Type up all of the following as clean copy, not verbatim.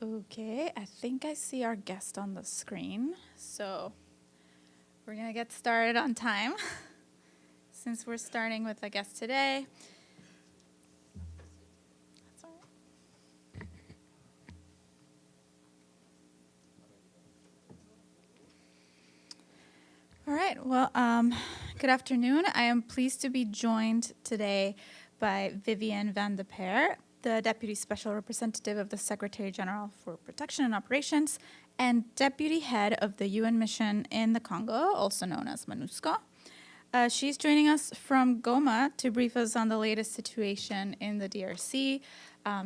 Okay, I think I see our guest on the screen. So we're going to get started on time since we're starting with a guest today. That's all right. All right, well, good afternoon. I am pleased to be joined today by Vivian van de Perre, the Deputy Special Representative of the Secretary General for Protection and Operations and Deputy Head of the UN Mission in the Congo, also known as Monusco. She's joining us from Goma to brief us on the latest situation in the DRC.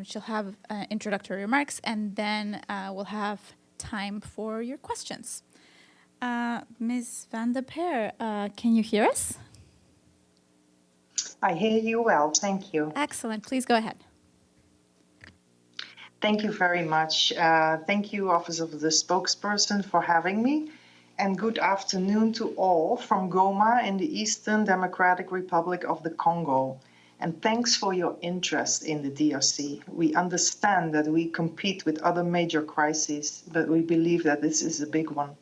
She'll have introductory remarks, and then we'll have time for your questions. Ms. van de Perre, can you hear us? I hear you well, thank you. Excellent, please go ahead. Thank you very much. Thank you, Office of the Spokesperson, for having me. And good afternoon to all from Goma in the Eastern Democratic Republic of the Congo. And thanks for your interest in the DRC. We understand that we compete with other major crises, but we believe that this is a big one.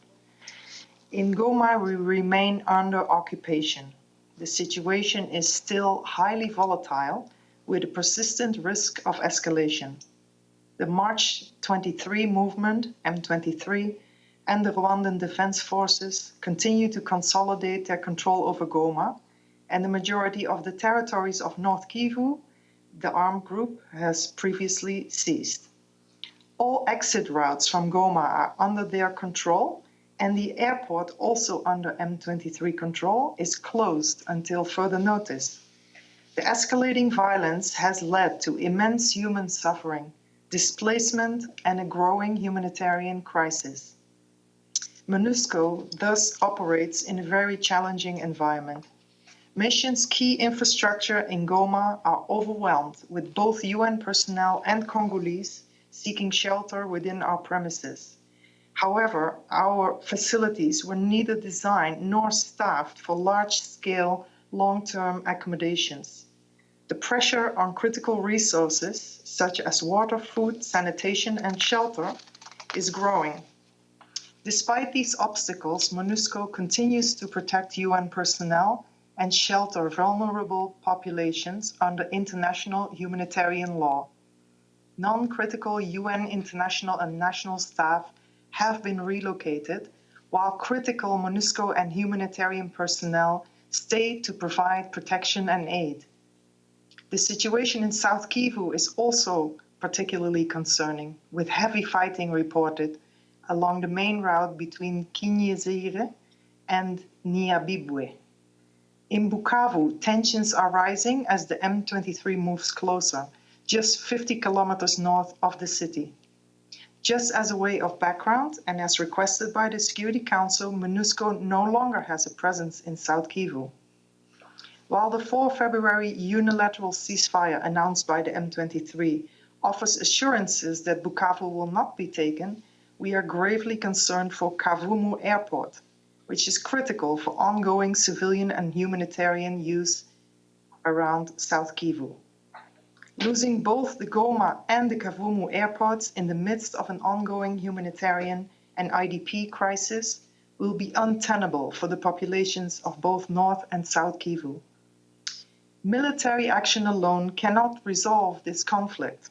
In Goma, we remain under occupation. The situation is still highly volatile, with a persistent risk of escalation. The March 23 movement, M23, and the Rwandan Defense Forces continue to consolidate their control over Goma, and the majority of the territories of North Kivu, the armed group, has previously seized. All exit routes from Goma are under their control, and the airport, also under M23 control, is closed until further notice. The escalating violence has led to immense human suffering, displacement, and a growing humanitarian crisis. Monusco thus operates in a very challenging environment. Mission's key infrastructure in Goma are overwhelmed, with both UN personnel and Congolese seeking shelter within our premises. However, our facilities were neither designed nor staffed for large-scale, long-term accommodations. The pressure on critical resources, such as water, food, sanitation, and shelter, is growing. Despite these obstacles, Monusco continues to protect UN personnel and shelter vulnerable populations under international humanitarian law. Non-critical UN international and national staff have been relocated, while critical Monusco and humanitarian personnel stay to provide protection and aid. The situation in South Kivu is also particularly concerning, with heavy fighting reported along the main route between Kinyezire and Nyabibwe. In Bukavu, tensions are rising as the M23 moves closer, just 50 kilometers north of the city. Just as a way of background, and as requested by the Security Council, Monusco no longer has a presence in South Kivu. While the 4 February unilateral ceasefire announced by the M23 offers assurances that Bukavu will not be taken, we are gravely concerned for Kavumu Airport, which is critical for ongoing civilian and humanitarian use around South Kivu. Losing both the Goma and the Kavumu airports in the midst of an ongoing humanitarian and IDP crisis will be untenable for the populations of both North and South Kivu. Military action alone cannot resolve this conflict.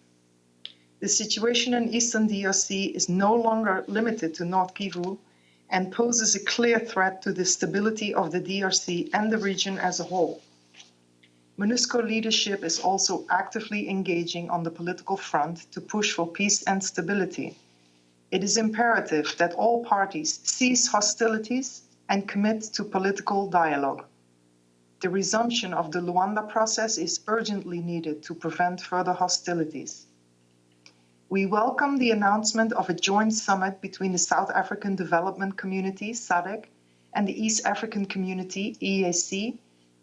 The situation in Eastern DRC is no longer limited to North Kivu and poses a clear threat to the stability of the DRC and the region as a whole. Monusco leadership is also actively engaging on the political front to push for peace and stability. It is imperative that all parties cease hostilities and commit to political dialogue. The resumption of the Luanda process is urgently needed to prevent further hostilities. We welcome the announcement of a joint summit between the South African Development Community, SADC, and the East African Community, EAC,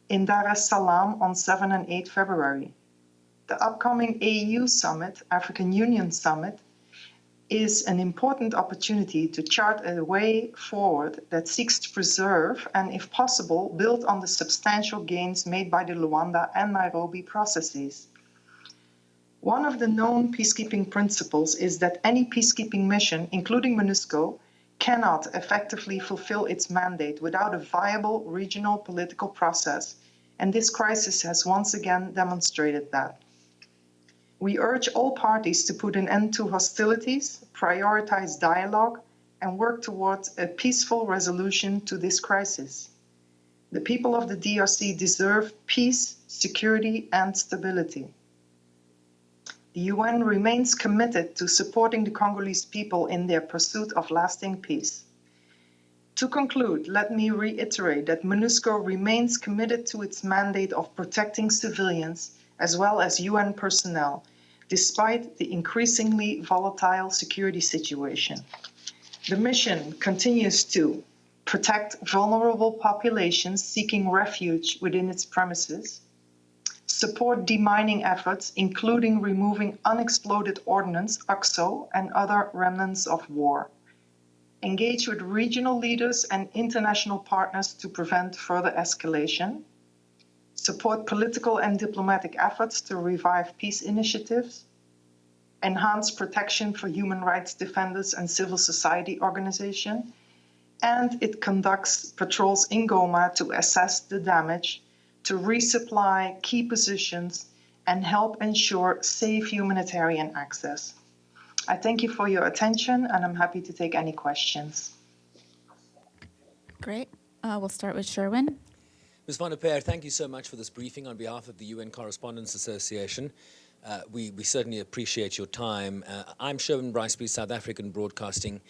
in Dar es Salaam on 7 and 8 February. The upcoming AU Summit, African Union Summit, is an important opportunity to chart a way forward that seeks to preserve and, if possible, build on the substantial gains made by the Luanda and Nairobi processes. One of the known peacekeeping principles is that any peacekeeping mission, including Monusco, cannot effectively fulfill its mandate without a viable regional political process, and this crisis has once again demonstrated that. We urge all parties to put an end to hostilities, prioritize dialogue, and work towards a peaceful resolution to this crisis. The people of the DRC deserve peace, security, and stability. The UN remains committed to supporting the Congolese people in their pursuit of lasting peace. To conclude, let me reiterate that MONUSCO remains committed to its mandate of protecting civilians as well as UN personnel, despite the increasingly volatile security situation. The mission continues to protect vulnerable populations seeking refuge within its premises, support demining efforts, including removing unexploded ordnance, UXO, and other remnants of war, engage with regional leaders and international partners to prevent further escalation, support political and diplomatic efforts to revive peace initiatives, enhance protection for human rights defenders and civil society organizations, and it conducts patrols in Goma to assess the damage, to resupply key positions, and help ensure safe humanitarian access. I thank you for your attention, and I'm happy to take any questions. Great. We'll start with Sherwin. Ms. van der Perre, thank you so much for this briefing on behalf of the UN Correspondents Association. We certainly appreciate your time. I'm Sherwin Briceby, South African Broadcasting.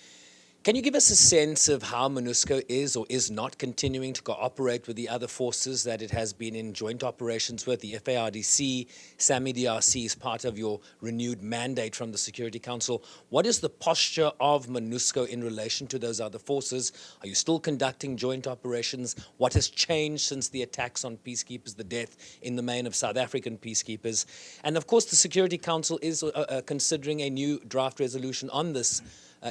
Can you give us a sense of how MONUSCO is or is not continuing to cooperate with the other forces that it has been in joint operations with, the FARDC, SAMI DRC, as part of your renewed mandate from the Security Council? What is the posture of MONUSCO in relation to those other forces? Are you still conducting joint operations? What has changed since the attacks on peacekeepers, the death in the main of South African peacekeepers? And of course, the Security Council is considering a new draft resolution on this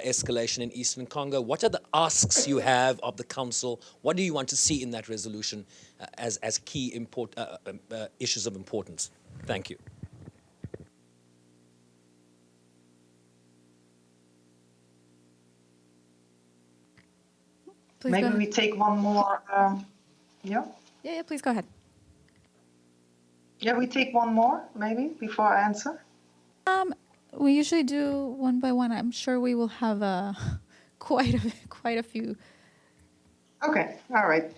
escalation in Eastern Congo. What are the asks you have of the Council? What do you want to see in that resolution as key issues of importance? Thank you. Please Maybe go ahead. we take one more, yeah? Yeah, please go ahead. Yeah, we take one more, maybe, before I answer. We usually do one by one. I'm sure we will have quite a few. Okay, all right.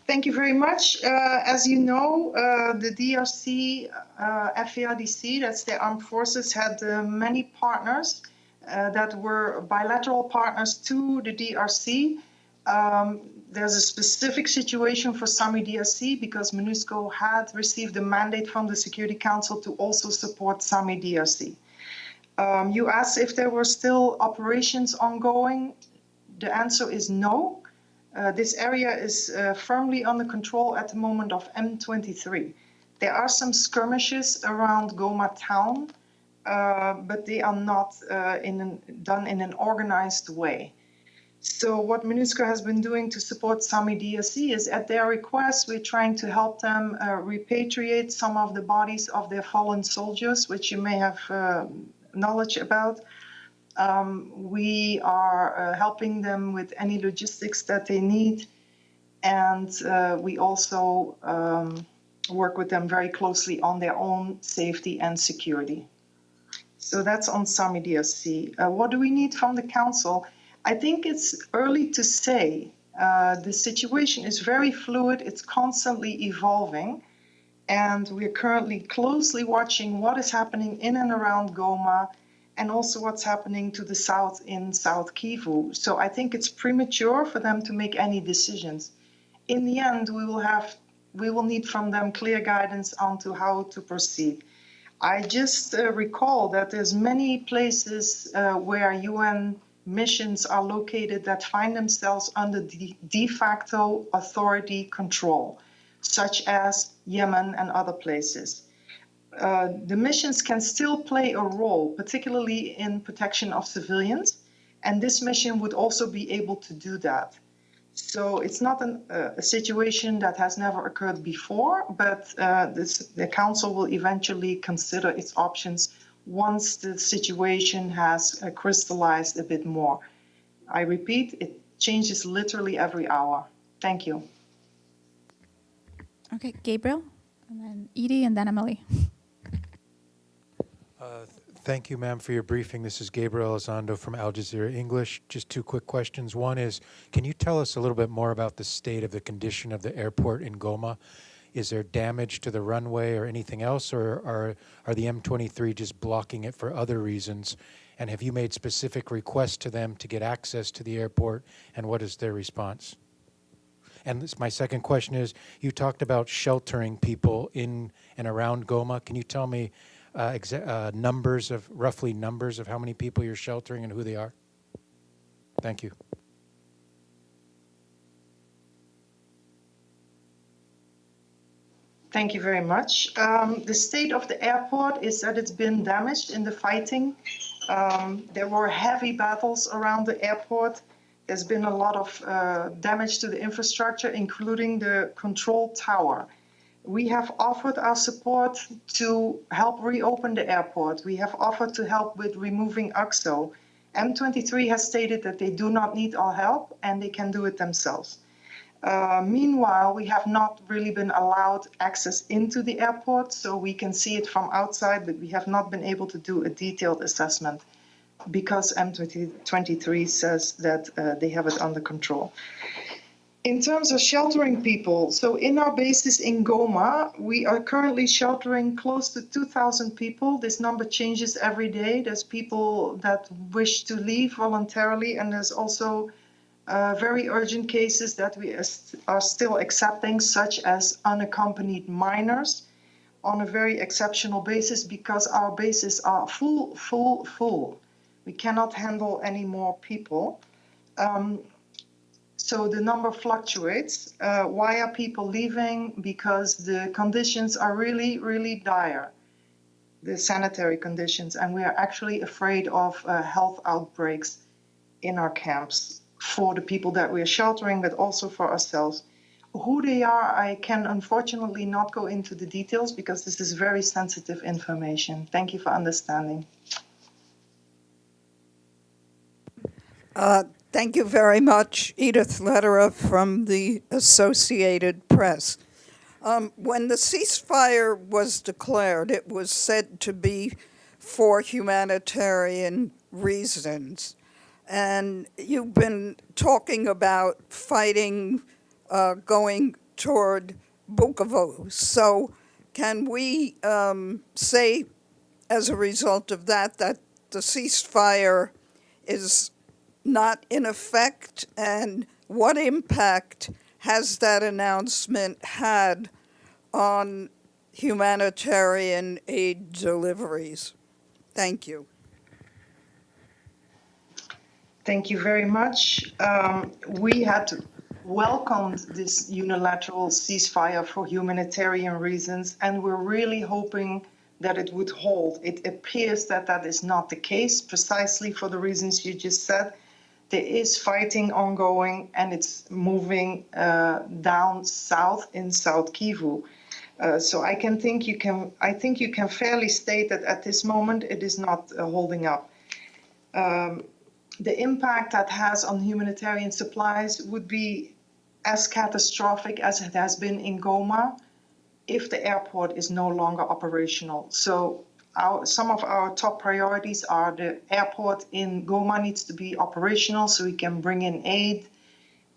Thank you very much. As you know, the DRC, FARDC, that's the armed forces, had many partners that were bilateral partners to the DRC. There's a specific situation for SAMI DRC because MONUSCO had received a mandate from the Security Council to also support SAMI DRC. You asked if there were still operations ongoing. The answer is no. This area is firmly under control at the moment of M23. There are some skirmishes around Goma town, but they are not done in an organized way. So what MONUSCO has been doing to support SAMI DRC is, at their request, we're trying to help them repatriate some of the bodies of their fallen soldiers, which you may have knowledge about. We are helping them with any logistics that they need, and we also work with them very closely on their own safety and security. So that's on SAMI DRC. What do we need from the Council? I think it's early to say. The situation is very fluid, it's constantly evolving, and we're currently closely watching what is happening in and around Goma, and also what's happening to the south in South Kivu. So I think it's premature for them to make any decisions. In the end, we will need from them clear guidance onto how to proceed. I just recall that there's many places where UN missions are located that find themselves under de facto authority control, such as Yemen and other places. The missions can still play a role, particularly in protection of civilians, and this mission would also be able to do that. So it's not a situation that has never occurred before, but the Council will eventually consider its options once the situation has crystallized a bit more. I repeat, it changes literally every hour. Thank you. Okay, Gabriel, and then Edie, and then Emily. Thank you, ma'am, for your briefing. This is Gabriel Elizondo from Al Jazeera English. Just two quick questions. One is, can you tell us a little bit more about the state of the condition of the airport in Goma? Is there damage to the runway or anything else, or are the M23 just blocking it for other reasons? And have you made specific requests to them to get access to the airport, and what is their response? And my second question is, you talked about sheltering people in and around Goma. Can you tell me roughly numbers of how many people you're sheltering and who they are? Thank you. Thank you very much. The state of the airport is that it's been damaged in the fighting. There were heavy battles around the airport. There's been a lot of damage to the infrastructure, including the control tower. We have offered our support to help reopen the airport. We have offered to help with removing UXO. M23 has stated that they do not need our help and they can do it themselves. Meanwhile, we have not really been allowed access into the airport, so we can see it from outside, but we have not been able to do a detailed assessment because M23 says that they have it under control. In terms of sheltering people, so in our bases in Goma, we are currently sheltering close to 2,000 people. This number changes every day. There's people that wish to leave voluntarily, and there's also very urgent cases that we are still accepting, such as unaccompanied minors, on a very exceptional basis because our bases are full. We cannot handle any more people. So the number fluctuates. Why are people leaving? Because the conditions are really, really dire, the sanitary conditions, and we are actually afraid of health outbreaks in our camps for the people that we are sheltering, but also for ourselves. Who they are, I can unfortunately not go into the details because this is very sensitive information. Thank you for understanding. Thank you very much, Edith Lederer from the Associated Press. When the ceasefire was declared, it was said to be for humanitarian reasons. And you've been talking about fighting going toward Bukavu. So can we say, as a result of that the ceasefire is not in effect, and what impact has that announcement had on humanitarian aid deliveries? Thank you. Thank you very much. We had welcomed this unilateral ceasefire for humanitarian reasons, and we're really hoping that it would hold. It appears that that is not the case, precisely for the reasons you just said. There is fighting ongoing, and it's moving down south in South Kivu. So I think you can fairly state that at this moment it is not holding up. The impact that has on humanitarian supplies would be as catastrophic as it has been in Goma if the airport is no longer operational. So some of our top priorities are the airport in Goma needs to be operational so we can bring in aid,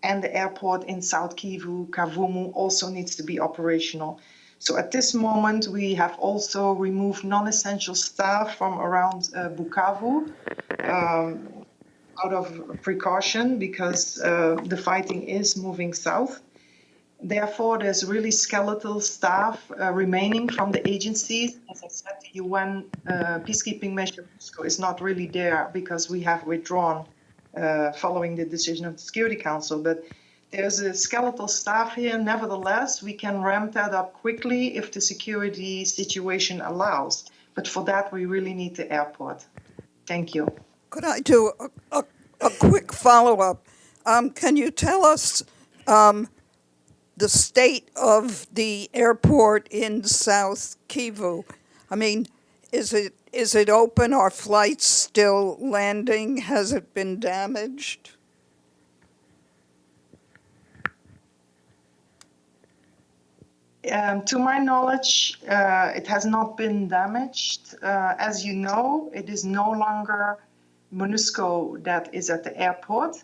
and the airport in South Kivu, Kavumu, also needs to be operational. So at this moment, we have also removed non-essential staff from around Bukavu out of precaution because the fighting is moving south. Therefore, there's really skeletal staff remaining from the agencies. As I said, the UN peacekeeping measure Monusco is not really there because we have withdrawn following the decision of the Security Council. But there's a skeletal staff here. Nevertheless, we can ramp that up quickly if the security situation allows. But for that, we really need the airport. Thank you. Could I do a quick follow-up? Can you tell us the state of the airport in South Kivu? I mean, Is it open? Are flights still landing? Has it been damaged? To my knowledge, it has not been damaged. As you know, it is no longer Monusco that is at the airport.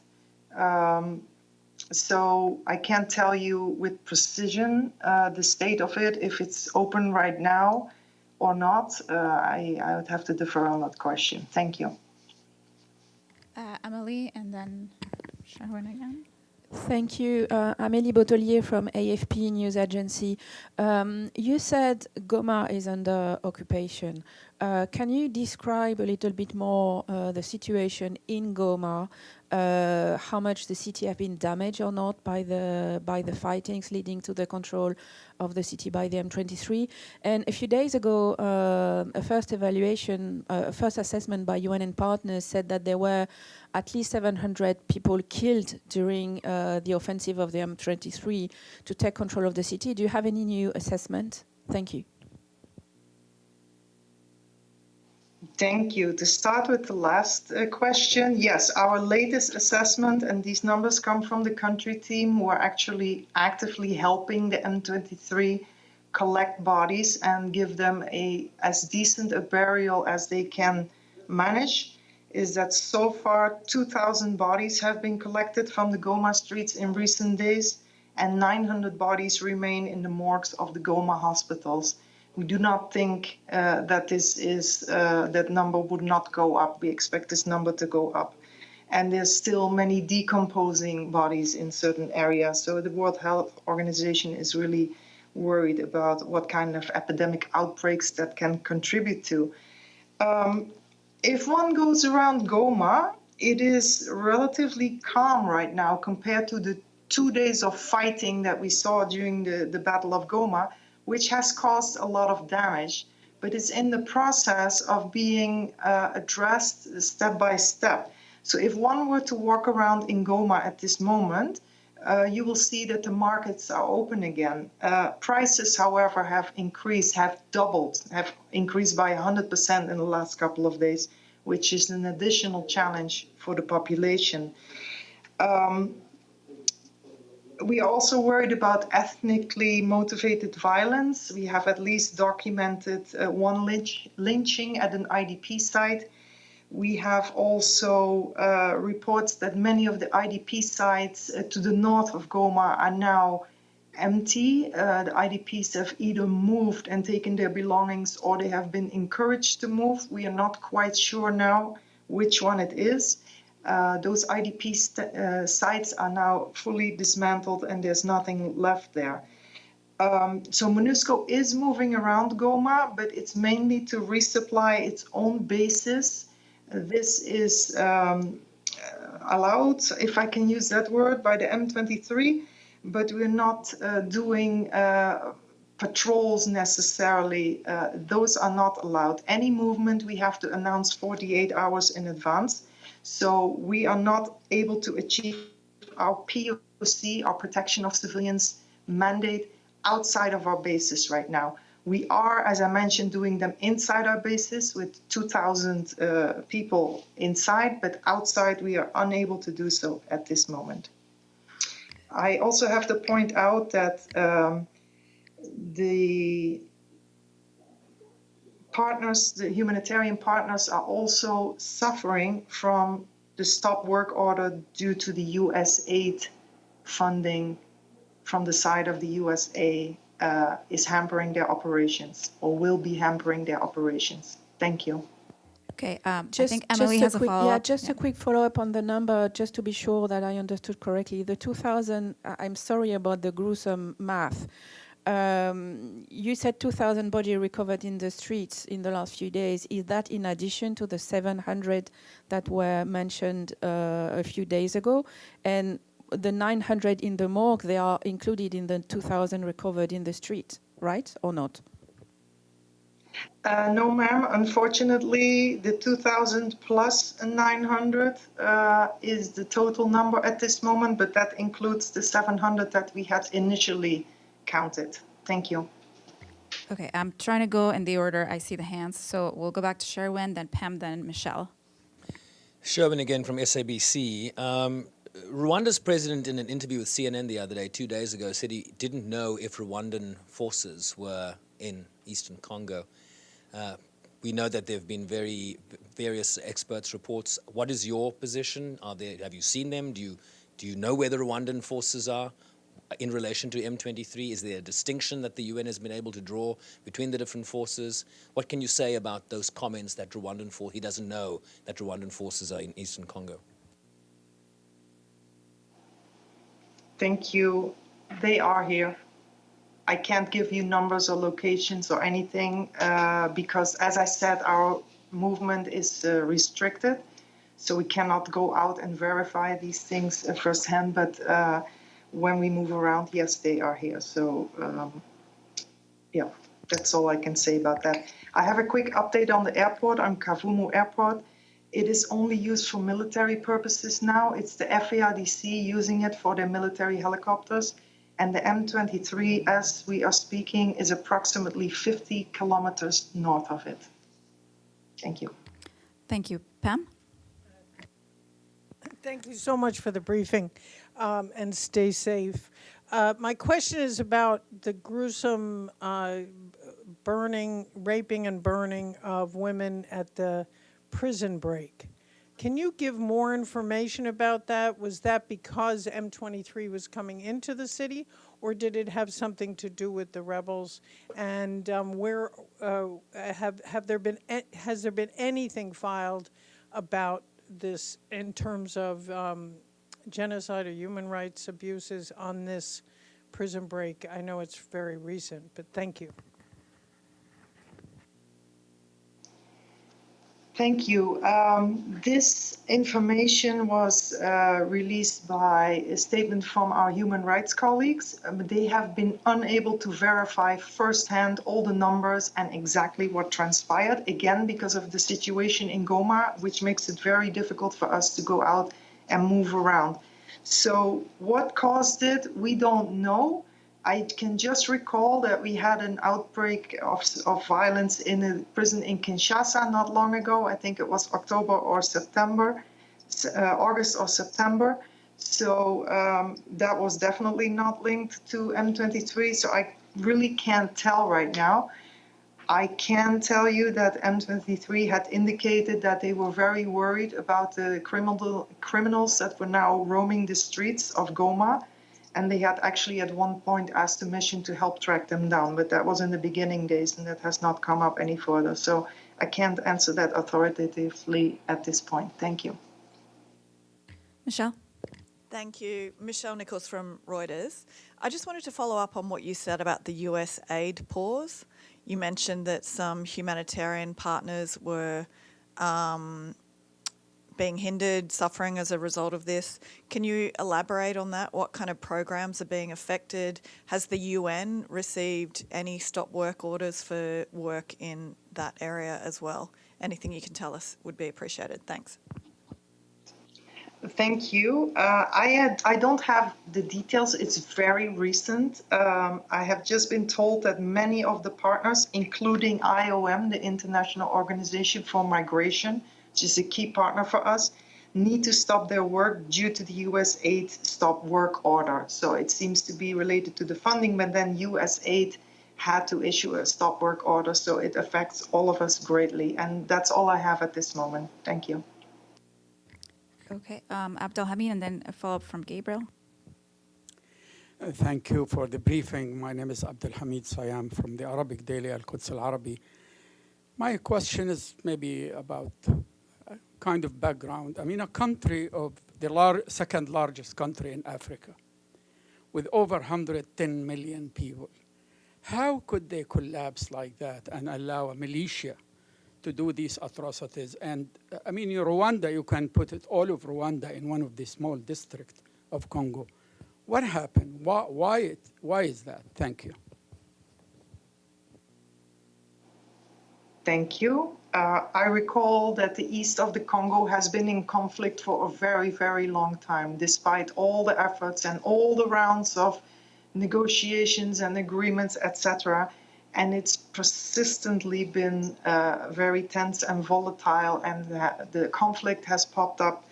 So I can't tell you with precision the state of it, if it's open right now or not. I would have to defer on that question. Thank you. Emily, and then Sharon again. Thank you. Amélie Bottelier from AFP News Agency. You said Goma is under occupation. Can you describe a little bit more the situation in Goma? How much the city have been damaged or not by the fightings leading to the control of the city by the M23? And a few days ago, a first evaluation, a first assessment by UN and partners said that there were at least 700 people killed during the offensive of the M23 to take control of the city. Do you have any new assessment? Thank you. Thank you. To start with the last question, yes, our latest assessment, and these numbers come from the country team who are actually actively helping the M23 collect bodies and give them as decent a burial as they can manage, is that so far 2,000 bodies have been collected from the Goma streets in recent days, and 900 bodies remain in the morgues of the Goma hospitals. We do not think that that number would not go up. We expect this number to go up. And there's still many decomposing bodies in certain areas. So the World Health Organization is really worried about what kind of epidemic outbreaks that can contribute to. If one goes around Goma, it is relatively calm right now compared to the 2 days of fighting that we saw during the Battle of Goma, which has caused a lot of damage, but it's in the process of being addressed step by step. So if one were to walk around in Goma at this moment, you will see that the markets are open again. Prices, however, have increased, have doubled, have increased by 100% in the last couple of days, which is an additional challenge for the population. We are also worried about ethnically motivated violence. We have at least documented one lynching at an IDP site. We have also reports that many of the IDP sites to the north of Goma are now empty. The IDPs have either moved and taken their belongings, or they have been encouraged to move. We are not quite sure now which one it is. Those IDP sites are now fully dismantled and there's nothing left there. So Monusco is moving around Goma, but it's mainly to resupply its own bases. This is allowed, if I can use that word, by the M23, but we're not doing patrols necessarily. Those are not allowed. Any movement we have to announce 48 hours in advance. So we are not able to achieve our POC, our protection of civilians mandate, outside of our bases right now. We are, as I mentioned, doing them inside our bases with 2,000 people inside, but outside we are unable to do so at this moment. I also have to point out that the partners, the humanitarian partners, are also suffering from the stop work order due to the US aid funding from the side of the USA is hampering their operations, or will be hampering their operations. Thank you. Okay, I think Emily has a follow-up. Yeah, just a quick follow-up on the number, just to be sure that I understood correctly. The 2,000, I'm sorry about the gruesome math. You said 2,000 bodies recovered in the streets in the last few days. Is that in addition to the 700 that were mentioned a few days ago? And the 900 in the morgue, they are included in the 2,000 recovered in the street, right, or not? No, ma'am. Unfortunately, the 2,000 plus 900 is the total number at this moment, but that includes the 700 that we had initially counted. Thank you. Okay, I'm trying to go in the order I see the hands. So we'll go back to Sherwin, then Pam, then Michelle. Sherwin again from SABC. Rwanda's president, in an interview with CNN the other day, 2 days ago, said he didn't know if Rwandan forces were in eastern Congo. We know that there have been various experts' reports. What is your position? Have you seen them? Do you know where the Rwandan forces are in relation to M23? Is there a distinction that the UN has been able to draw between the different forces? What can you say about those comments that he doesn't know that Rwandan forces are in eastern Congo? Thank you. They are here. I can't give you numbers or locations or anything because, as I said, our movement is restricted. So we cannot go out and verify these things firsthand. But when we move around, yes, they are here. So, yeah, that's all I can say about that. I have a quick update on the airport, on Kavumu Airport. It is only used for military purposes now. It's the FARDC using it for their military helicopters. And the M23, as we are speaking, is approximately 50 kilometers north of it. Thank you. Thank you. Pam? Thank you so much for the briefing, and stay safe. My question is about the gruesome raping and burning of women at the prison break. Can you give more information about that? Was that because M23 was coming into the city, or did it have something to do with the rebels? And has there been anything filed about this in terms of genocide or human rights abuses on this prison break? I know it's very recent, but thank you. Thank you. This information was released by a statement from our human rights colleagues. They have been unable to verify firsthand all the numbers and exactly what transpired, again, because of the situation in Goma, which makes it very difficult for us to go out and move around. So what caused it, we don't know. I can just recall that we had an outbreak of violence in a prison in Kinshasa not long ago. I think it was October or September, August or September. So that was definitely not linked to M23. So I really can't tell right now. I can tell you that M23 had indicated that they were very worried about the criminals that were now roaming the streets of Goma. And they had actually at one point asked the mission to help track them down, but that was in the beginning days and that has not come up any further. So I can't answer that authoritatively at this point. Thank you. Michelle? Thank you. Michelle Nichols from Reuters. I just wanted to follow up on what you said about the US aid pause. You mentioned that some humanitarian partners were being hindered, suffering as a result of this. Can you elaborate on that? What kind of programs are being affected? Has the UN received any stop work orders for work in that area as well? Anything you can tell us would be appreciated. Thanks. Thank you. I don't have the details. It's very recent. I have just been told that many of the partners, including IOM, the International Organization for Migration, which is a key partner for us, need to stop their work due to the US aid stop work order. So it seems to be related to the funding, but then US aid had to issue a stop work order. So it affects all of us greatly. And that's all I have at this moment. Thank you. Okay, Abdelhamid, and then a follow-up from Gabriel. Thank you for the briefing. My name is Abdelhamid Sayam from the Arabic daily Al-Quds Al-Arabi. My question is maybe about kind of background. I mean, a country of the second largest country in Africa with over 110 million people. How could they collapse like that and allow a militia to do these atrocities? And I mean, in Rwanda, you can put it all of Rwanda in one of the small districts of Congo. What happened? Why is that? Thank you. Thank you. I recall that the east of the Congo has been in conflict for a very, very long time, despite all the efforts and all the rounds of negotiations and agreements, etc. and it's persistently been very tense and volatile, and the conflict has popped up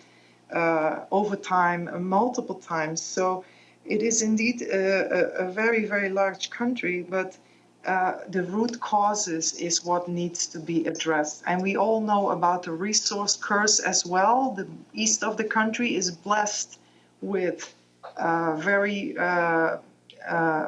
over time, multiple times. So it is indeed a very, very large country, but the root causes is what needs to be addressed. And we all know about the resource curse as well. The east of the country is blessed with very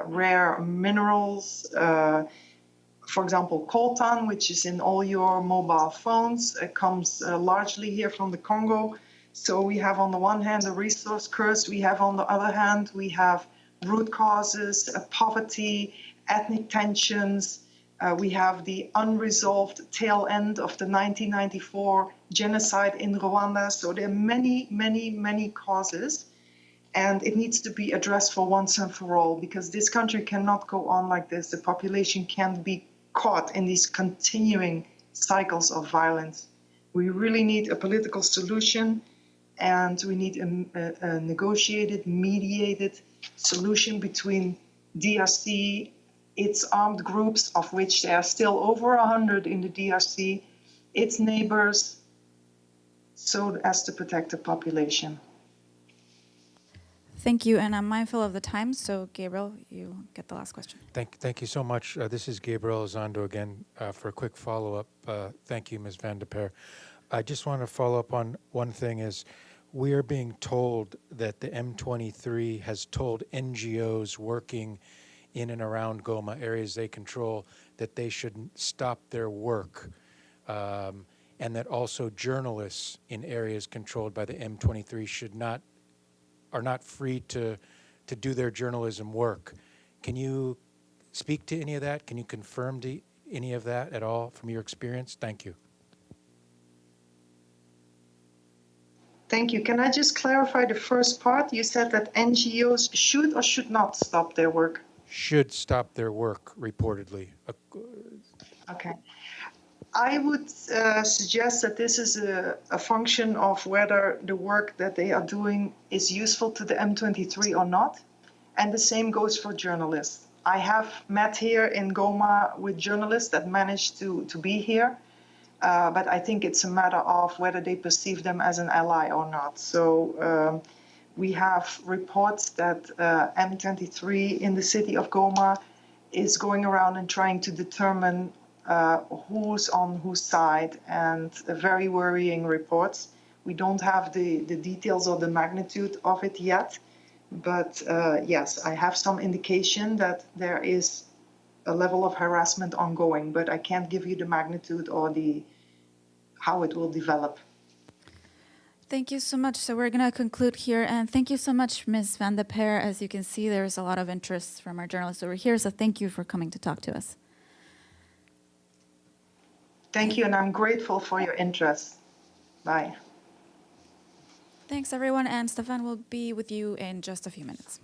rare minerals. For example, coltan, which is in all your mobile phones, comes largely here from the Congo. So we have on the one hand a resource curse, we have on the other hand, we have root causes, poverty, ethnic tensions, we have the unresolved tail end of the 1994 genocide in Rwanda. So there are many, many, many causes, and it needs to be addressed for once and for all, because this country cannot go on like this. The population can't be caught in these continuing cycles of violence. We really need a political solution, and we need a negotiated, mediated solution between DRC, its armed groups, of which there are still over 100 in the DRC, its neighbors, so as to protect the population. Thank you, and I'm mindful of the time, so Gabriel, you get the last question. Thank you so much. This is Gabriel Elizondo again for a quick follow-up. Thank you, Ms. Van de Perre. I just want to follow up on one thing is we are being told that the M23 has told NGOs working in and around Goma, areas they control, that they should stop their work, and that also journalists in areas controlled by the M23 are not free to do their journalism work. Can you speak to any of that? Can you confirm any of that at all from your experience? Thank you. Thank you. Can I just clarify the first part? You said that NGOs should or should not stop their work? Should stop their work, reportedly. Okay. I would suggest that this is a function of whether the work that they are doing is useful to the M23 or not. And the same goes for journalists. I have met here in Goma with journalists that managed to be here, but I think it's a matter of whether they perceive them as an ally or not. So we have reports that M23 in the city of Goma is going around and trying to determine who's on whose side, and very worrying reports. We don't have the details or the magnitude of it yet, but yes, I have some indication that there is a level of harassment ongoing, but I can't give you the magnitude or how it will develop. Thank you so much. So we're going to conclude here, and thank you so much, Ms. Van de Perre. As you can see, there's a lot of interest from our journalists over here, so thank you for coming to talk to us. Thank you, and I'm grateful for your interest. Bye. Thanks, everyone, and Stefan will be with you in just a few minutes.